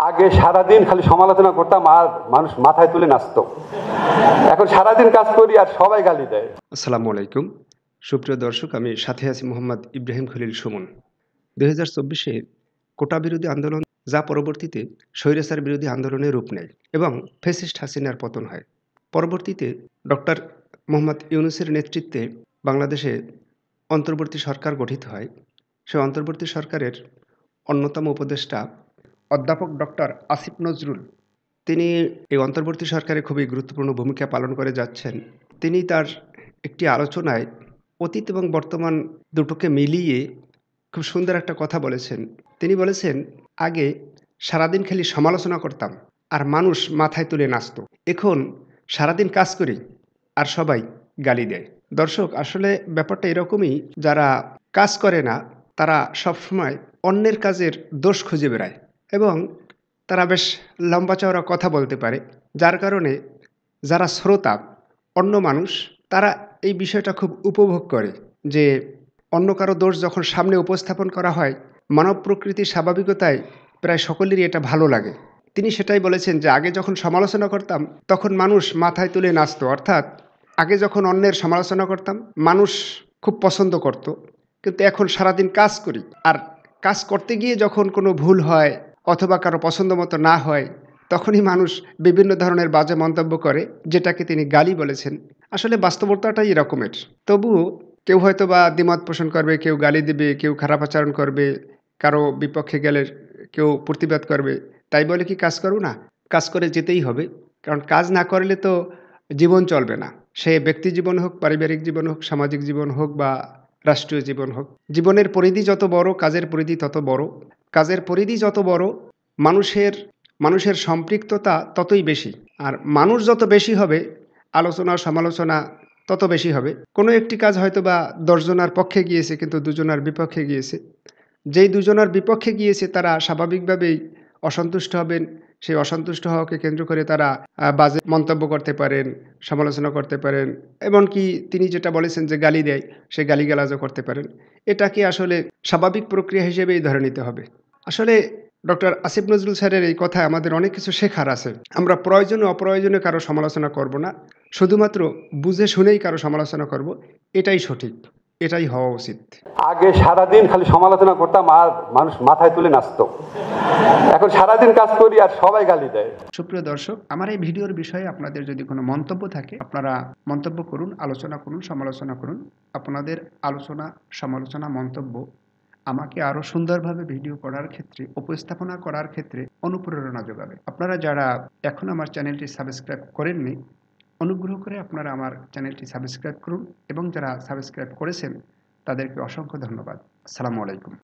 আগে সারাদিন খালি সমালোচনা করতাম আর মানুষ মাথায় তুলে নাচতো। এখন সারাদিন কাজ করি আর সবাই গালি দেয়। আসসালামু আলাইকুম সুপ্রিয় দর্শক, আমি সাথে আছি মোহাম্মদ ইব্রাহিম খলিল সুমন। 2024-এ কোটা বিরোধী আন্দোলন, যা পরবর্তীতে স্বৈরাচার বিরোধী আন্দোলনের রূপ নেয় এবং ফ্যাসিস্ট হাসিনার পতন হয়। পরবর্তীতে ডক্টর মোহাম্মদ ইউনূসের নেতৃত্বে বাংলাদেশে অন্তর্বর্তী সরকার গঠিত হয়। সে অন্তর্বর্তী সরকারের অন্যতম উপদেষ্টা অধ্যাপক ডক্টর আসিফ নজরুল, তিনি এই অন্তর্বর্তী সরকারে খুবই গুরুত্বপূর্ণ ভূমিকা পালন করে যাচ্ছেন। তিনি তার একটি আলোচনায় অতীত এবং বর্তমান দুটোকে মিলিয়ে খুব সুন্দর একটা কথা বলেছেন। তিনি বলেছেন, আগে সারাদিন খালি সমালোচনা করতাম আর মানুষ মাথায় তুলে নাচত। এখন সারাদিন কাজ করি আর সবাই গালি দেয়। দর্শক, আসলে ব্যাপারটা এরকমই, যারা কাজ করে না তারা সবসময় অন্যের কাজের দোষ খুঁজে বেড়ায় এবং তারা বেশ লম্বা চওড়া কথা বলতে পারে, যার কারণে যারা শ্রোতা, অন্য মানুষ, তারা এই বিষয়টা খুব উপভোগ করে যে অন্য কারো দোষ যখন সামনে উপস্থাপন করা হয়, মানব প্রকৃতির স্বাভাবিকতায় প্রায় সকলেরই এটা ভালো লাগে। তিনি সেটাই বলেছেন যে আগে যখন সমালোচনা করতাম তখন মানুষ মাথায় তুলে নাচতো, অর্থাৎ আগে যখন অন্যের সমালোচনা করতাম মানুষ খুব পছন্দ করত, কিন্তু এখন সারাদিন কাজ করি আর কাজ করতে গিয়ে যখন কোনো ভুল হয় অথবা কারো পছন্দ মতো না হয় তখনই মানুষ বিভিন্ন ধরনের বাজে মন্তব্য করে, যেটাকে তিনি গালি বলেছেন। আসলে বাস্তবতাটাই এরকমের। তবুও কেউ হয়তো বা দ্বিমত পোষণ করবে, কেউ গালি দেবে, কেউ খারাপ আচরণ করবে, কারো বিপক্ষে গেলে কেউ প্রতিবাদ করবে। তাই বলে কি কাজ করব না? কাজ করে যেতেই হবে, কারণ কাজ না করলে তো জীবন চলবে না। সে ব্যক্তি জীবন হোক, পারিবারিক জীবন হোক, সামাজিক জীবন হোক বা রাষ্ট্রীয় জীবন হোক। জীবনের পরিধি যত বড়, কাজের পরিধি তত বড়। কাজের পরিধি যত বড়, মানুষের মানুষের সম্পৃক্ততা ততই বেশি। আর মানুষ যত বেশি হবে, আলোচনা সমালোচনা তত বেশি হবে। কোনো একটি কাজ হয়তো বা ১০ জনের পক্ষে গিয়েছে কিন্তু ২ জনের বিপক্ষে গিয়েছে। যেই ২ জনের বিপক্ষে গিয়েছে তারা স্বাভাবিকভাবেই অসন্তুষ্ট হবেন। সেই অসন্তুষ্ট হওয়াকে কেন্দ্র করে তারা বাজে মন্তব্য করতে পারেন, সমালোচনা করতে পারেন। এমনকি তিনি যেটা বলেছেন যে গালি দেয়, সে গালিগালাজও করতে পারেন। এটাকে আসলে স্বাভাবিক প্রক্রিয়া হিসেবেই ধরে নিতে হবে। আসলে ডক্টর আসিফ নজরুল স্যারের এই কথায় আমাদের অনেক কিছু শেখার আছে। আমরা প্রয়োজনে অপ্রয়োজনে কারো সমালোচনা করব না। শুধুমাত্র বুঝে শুনেই কারো সমালোচনা করব। এটাই সঠিক, এটাই হওয়া উচিত। আগে সারাদিন খালি সমালোচনা করতাম আর মানুষ মাথায় তুলে নাচতো। এখন সারাদিন কাজ করি আর সবাই গালি দেয়। সুপ্রিয় দর্শক, আমার এই ভিডিওর বিষয়ে আপনাদের যদি কোনো মন্তব্য থাকে, আপনারা মন্তব্য করুন, আলোচনা করুন, সমালোচনা করুন। আপনাদের আলোচনা, সমালোচনা, মন্তব্য আমাকে আরও সুন্দরভাবে ভিডিও করার ক্ষেত্রে, উপস্থাপনা করার ক্ষেত্রে অনুপ্রেরণা যোগাবে। আপনারা যারা এখন আমার চ্যানেলটি সাবস্ক্রাইব করেননি, অনুগ্রহ করে আপনারা আমার চ্যানেলটি সাবস্ক্রাইব করুন এবং যারা সাবস্ক্রাইব করেছেন তাদেরকে অসংখ্য ধন্যবাদ। আসসালামু আলাইকুম।